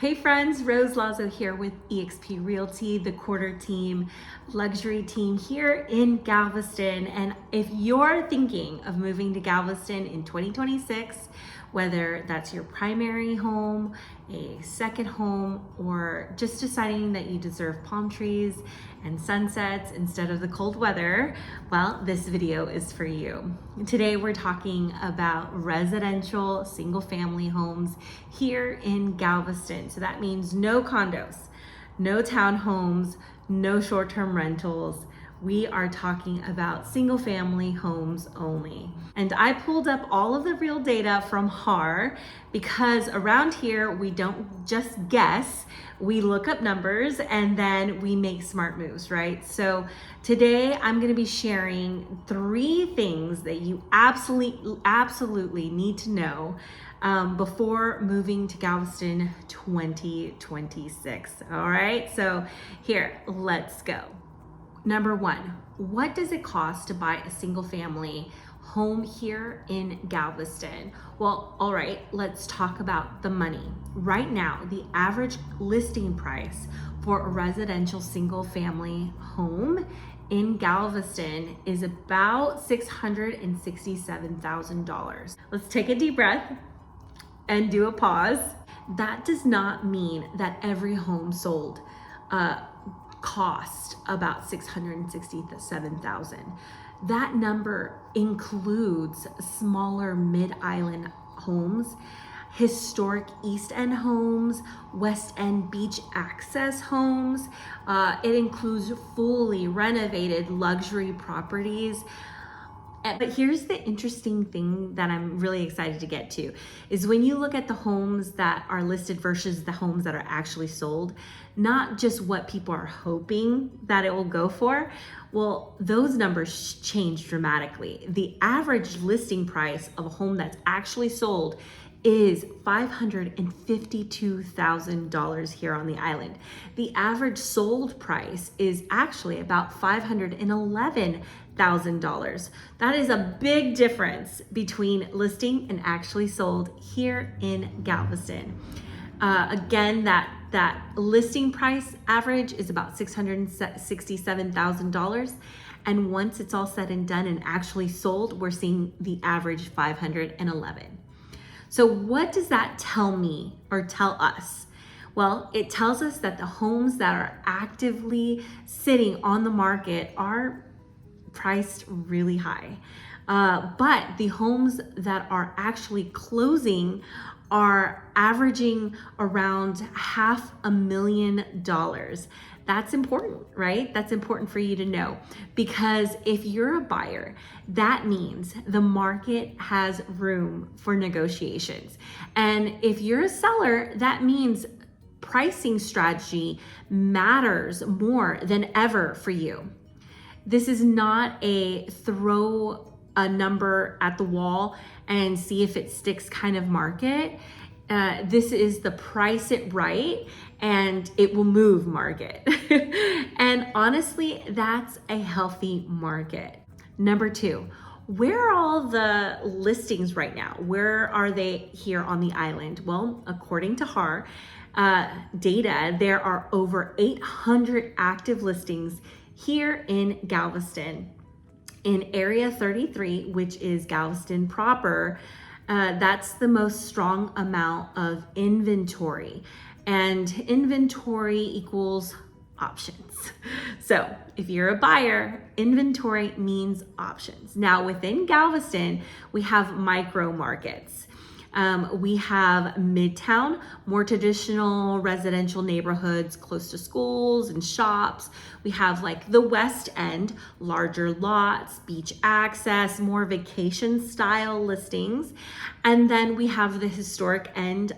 Hey friends, Rose Lazo here with eXp Realty, the quarter team, luxury team here in Galveston. And if you're thinking of moving to Galveston in 2026, whether that's your primary home, a second home, or just deciding that you deserve palm trees and sunsets instead of the cold weather, well, this video is for you. Today we're talking about residential single-family homes here in Galveston. So that means no condos, no townhomes, no short-term rentals. We are talking about single family homes only. And I pulled up all of the real data from HAR because around here, we don't just guess, we look up numbers and then we make smart moves, right? So today I'm gonna be sharing 3 things that you absolutely need to know before moving to Galveston 2026, all right? So here, let's go. Number 1, what does it cost to buy a single family home here in Galveston? Well, all right, let's talk about the money. Right now, the average listing price for a residential single family home in Galveston is about $667,000. Let's take a deep breath and do a pause. That does not mean that every home sold cost about $667,000. That number includes smaller mid-island homes, historic East End homes, West End beach access homes. It includes fully renovated luxury properties. But here's the interesting thing that I'm really excited to get to is when you look at the homes that are listed versus the homes that are actually sold, not just what people are hoping that it will go for, well, those numbers change dramatically. The average listing price of a home that's actually sold is $552,000 here on the island. The average sold price is actually about $511,000. That is a big difference between listing and actually sold here in Galveston. Again, that listing price average is about $667,000. And once it's all said and done and actually sold, we're seeing the average $511,000. So what does that tell me or tell us? Well, it tells us that the homes that are actively sitting on the market are priced really high. But the homes that are actually closing are averaging around $500,000. That's important, right? That's important for you to know, because if you're a buyer, that means the market has room for negotiations. And if you're a seller, that means pricing strategy matters more than ever for you. This is not a throw a number at the wall and see if it sticks kind of market. This is the price it right and it will move market. And honestly, that's a healthy market. Number 2, where are all the listings right now? Where are they here on the island? Well, according to HAR data, there are over 800 active listings here in Galveston. In Area 33, which is Galveston proper, that's the most strong amount of inventory. And inventory equals options. So if you're a buyer, inventory means options. Now within Galveston, we have micro markets. We have Midtown, more traditional residential neighborhoods close to schools and shops. We have like the West End, larger lots, beach access, more vacation style listings. And then we have the historic end,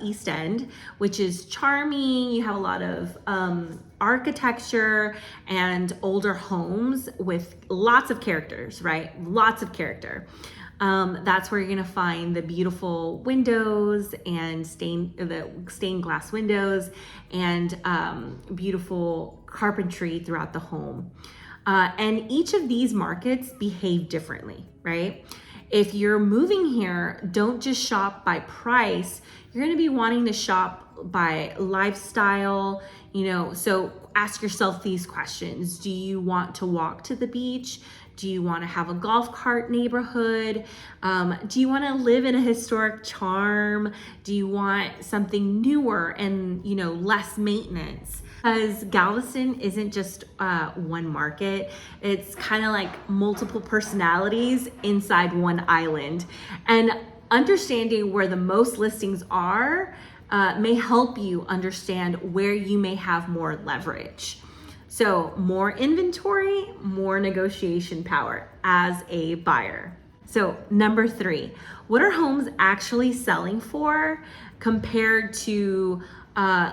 East End, which is charming. You have a lot of architecture and older homes with lots of characters, right? Lots of character. That's where you're gonna find the beautiful windows and stained glass windows and beautiful carpentry throughout the home. And each of these markets behave differently, right? If you're moving here, don't just shop by price. You're going to be wanting to shop by lifestyle, so ask yourself these questions. Do you want to walk to the beach? Do you want to have a golf cart neighborhood? Do you want to live in a historic charm? Do you want something newer and, less maintenance? Because Galveston isn't just one market. It's kind of like multiple personalities inside one island. And understanding where the most listings are may help you understand where you may have more leverage. So more inventory, more negotiation power as a buyer. So number 3, what are homes actually selling for compared to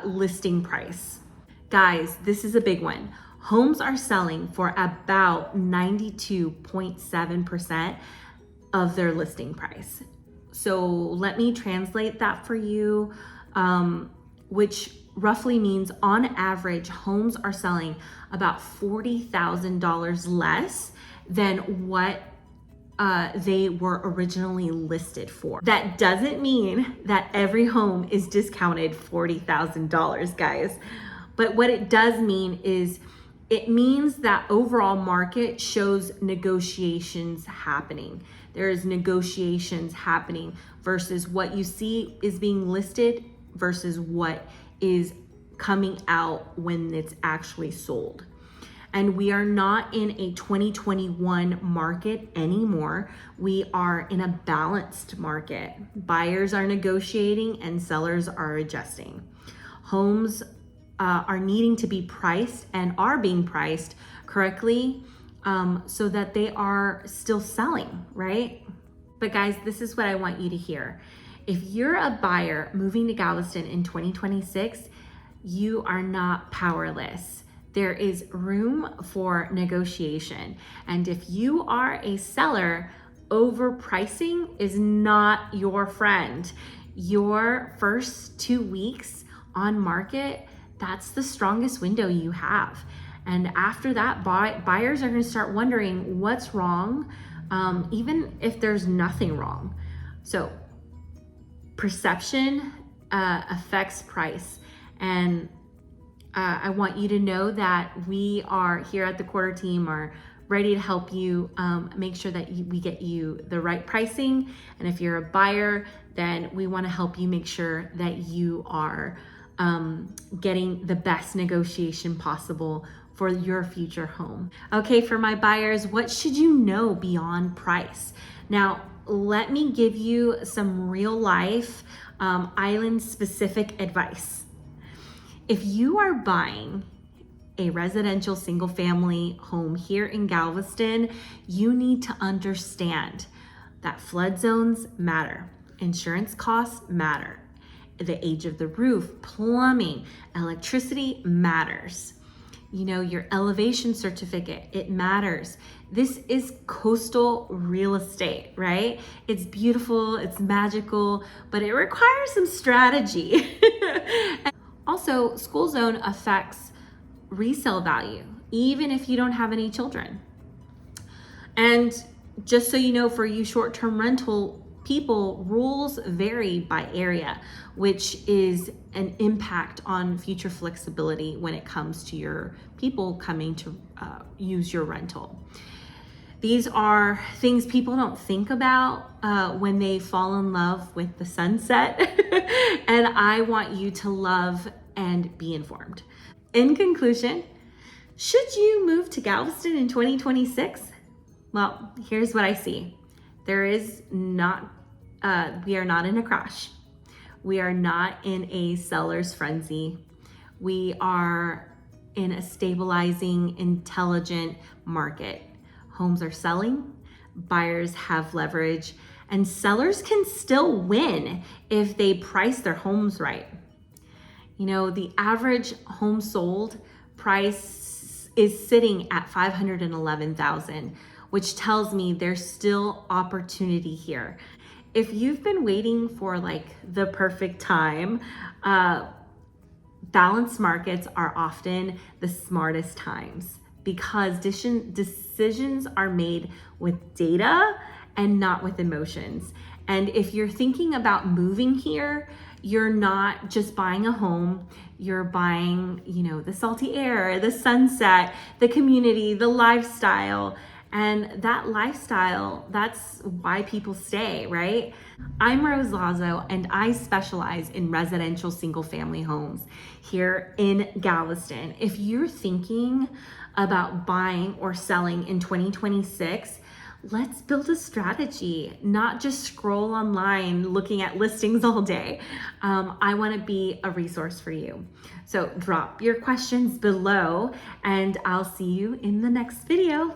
listing price? Guys, this is a big one. Homes are selling for about 92.7% of their listing price. So let me translate that for you, which roughly means on average, homes are selling about $40,000 less than what they were originally listed for. That doesn't mean that every home is discounted $40,000, guys. But what it does mean is it means that overall market shows negotiations happening. There is negotiations happening versus what you see is being listed versus what is coming out when it's actually sold. And we are not in a 2021 market anymore. We are in a balanced market. Buyers are negotiating and sellers are adjusting. Homes are needing to be priced and are being priced correctly so that they are still selling, right? But guys, this is what I want you to hear. If you're a buyer moving to Galveston in 2026, you are not powerless. There is room for negotiation. And if you are a seller, overpricing is not your friend. Your first 2 weeks on market, that's the strongest window you have. And after that, buyers are going to start wondering what's wrong, even if there's nothing wrong. So perception affects price. And I want you to know that we are here at the Quarter Team are ready to help you make sure that we get you the right pricing. And if you're a buyer, then we want to help you make sure that you are getting the best negotiation possible for your future home. Okay, for my buyers, what should you know beyond price? Now, let me give you some real life island specific advice. If you are buying a residential single family home here in Galveston, you need to understand that flood zones matter, insurance costs matter, the age of the roof, plumbing, electricity matters. Your elevation certificate, it matters. This is coastal real estate, right? It's beautiful, it's magical, but it requires some strategy. Also, school zone affects resale value, even if you don't have any children. And just so you know, for you short-term rental people, rules vary by area, which is an impact on future flexibility when it comes to your people coming to use your rental. These are things people don't think about when they fall in love with the sunset. And I want you to love and be informed. In conclusion, should you move to Galveston in 2026? Well, here's what I see. There is not, we are not in a crash. We are not in a seller's frenzy. We are in a stabilizing, intelligent market. Homes are selling, buyers have leverage, and sellers can still win if they price their homes right. The average home sold price is sitting at $511,000, which tells me there's still opportunity here. If you've been waiting for the perfect time, balanced markets are often the smartest times because decisions are made with data and not with emotions. And if you're thinking about moving here, you're not just buying a home, you're buying, the salty air, the sunset, the community, the lifestyle. And that lifestyle, that's why people stay, right? I'm Rose Lazo, and I specialize in residential single family homes here in Galveston. If you're thinking about buying or selling in 2026, let's build a strategy, not just scroll online looking at listings all day. I want to be a resource for you. So drop your questions below, and I'll see you in the next video.